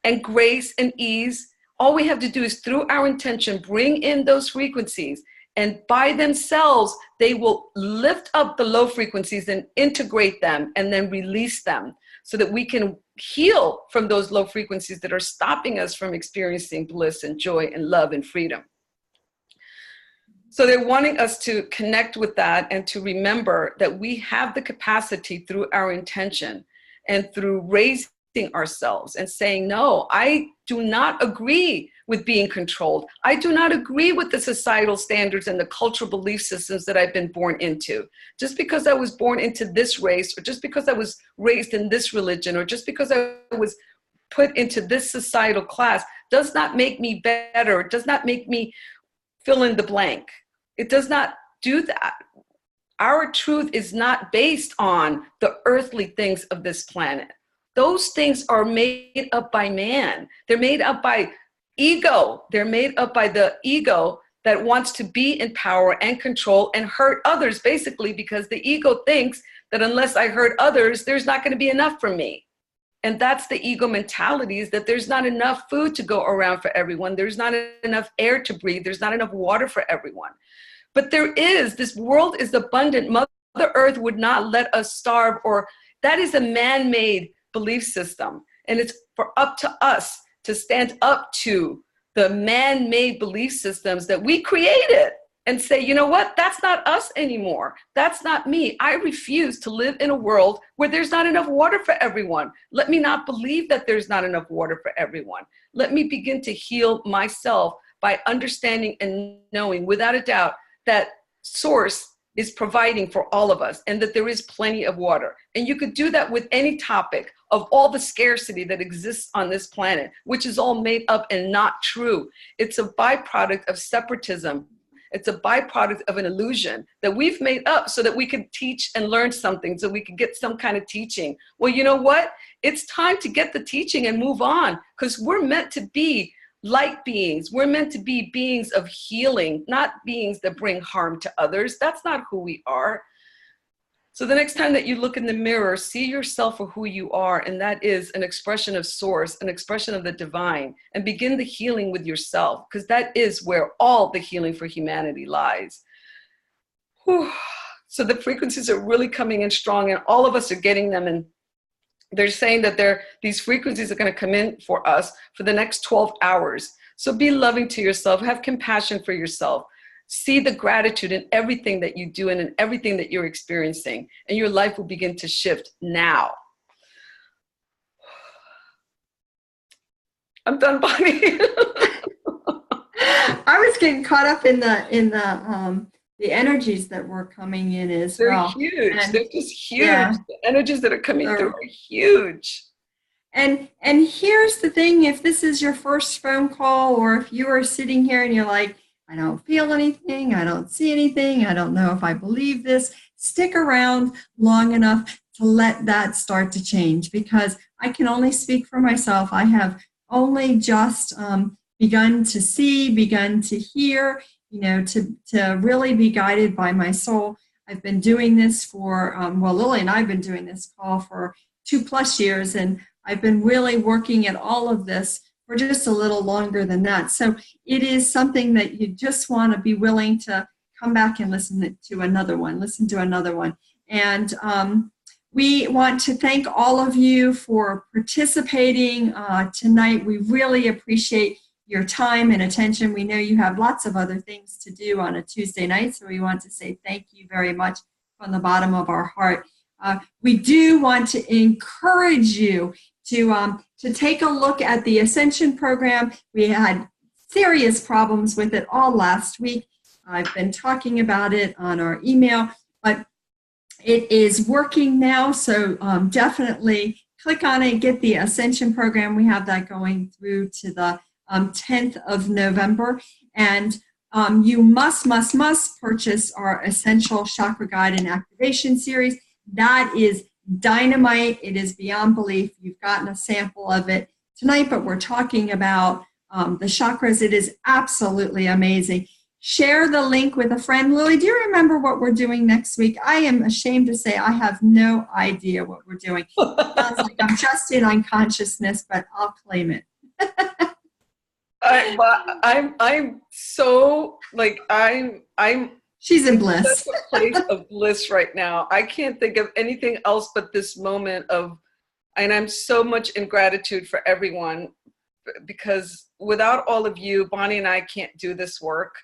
and grace and ease. All we have to do is, through our intention, bring in those frequencies. And by themselves, they will lift up the low frequencies and integrate them and then release them, so that we can heal from those low frequencies that are stopping us from experiencing bliss and joy and love and freedom. So they're wanting us to connect with that and to remember that we have the capacity through our intention and through raising ourselves and saying, no, I do not agree with being controlled. I do not agree with the societal standards and the cultural belief systems that I've been born into. Just because I was born into this race, or just because I was raised in this religion, or just because I was put into this societal class does not make me better. It does not make me fill in the blank. It does not do that. Our truth is not based on the earthly things of this planet. Those things are made up by man. They're made up by ego. They're made up by the ego that wants to be in power and control and hurt others, basically, because the ego thinks that unless I hurt others, there's not going to be enough for me. And that's the ego mentality, is that there's not enough food to go around for everyone. There's not enough air to breathe. There's not enough water for everyone. But there is. This world is abundant. Mother Earth would not let us starve, or that is a man-made belief system. And it's up to us to stand up to the man-made belief systems that we created and say, you know what, that's not us anymore. That's not me. I refuse to live in a world where there's not enough water for everyone. Let me not believe that there's not enough water for everyone. Let me begin to heal myself by understanding and knowing without a doubt that source is providing for all of us and that there is plenty of water. And you could do that with any topic of all the scarcity that exists on this planet, which is all made up and not true. It's a byproduct of separatism. It's a byproduct of an illusion that we've made up so that we could teach and learn something, so we could get some kind of teaching. Well, you know what? It's time to get the teaching and move on, because we're meant to be light beings. We're meant to be beings of healing, not beings that bring harm to others. That's not who we are. So the next time that you look in the mirror, see yourself for who you are, and that is an expression of source, an expression of the divine, and begin the healing with yourself, because that is where all the healing for humanity lies. Whew. So the frequencies are really coming in strong, and all of us are getting them, and they're saying that these frequencies are going to come in for us for the next 12 hours. So be loving to yourself, have compassion for yourself. See the gratitude in everything that you do and in everything that you're experiencing, and your life will begin to shift now. I'm done, Bonnie. I was getting caught up in the energies that were coming in as well. They're huge. And, they're just huge. yeah. The energies that are coming through are huge. And here's the thing: if this is your first phone call, or if you are sitting here and you're like, I don't feel anything, I don't see anything, I don't know if I believe this, stick around long enough to let that start to change, because I can only speak for myself. I have only just begun to see, begun to hear, to really be guided by my soul. I've been doing this for, Lily and I have been doing this call for 2+ years, and I've been really working at all of this for just a little longer than that. So it is something that you just want to be willing to come back and listen to another one. And we want to thank all of you for participating tonight. We really appreciate your time and attention. We know you have lots of other things to do on a Tuesday night, so we want to say thank you very much from the bottom of our heart. We do want to encourage you to take a look at the Ascension program. We had serious problems with it all last week. I've been talking about it on our email, but it is working now, so definitely click on it, get the Ascension program. We have that going through to the 10th of November, and you must purchase our Essential Chakra Guide and Activation Series. That is dynamite. It is beyond belief. You've gotten a sample of it tonight, but we're talking about the chakras. It is absolutely amazing. Share the link with a friend. Lily, do you remember what we're doing next week? I am ashamed to say I have no idea what we're doing. It sounds like I'm just in unconsciousness, but I'll claim it. I'm so like I'm She's in bliss. Such a place of bliss right now. I can't think of anything else but this moment and I'm so much in gratitude for everyone, because without all of you, Bonnie and I can't do this work.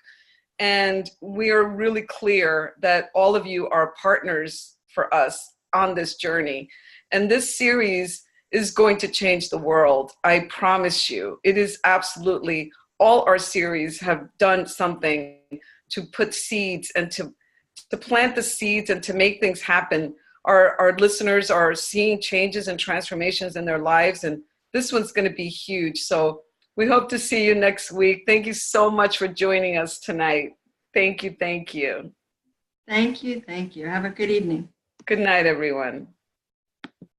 And we are really clear that all of you are partners for us on this journey. And this series is going to change the world. I promise you. It is absolutely, all our series have done something to put seeds and to plant the seeds and to make things happen. Our listeners are seeing changes and transformations in their lives, and this one's going to be huge. So we hope to see you next week. Thank you so much for joining us tonight. Thank you. Thank you. Thank you. Thank you. Have a good evening. Good night, everyone.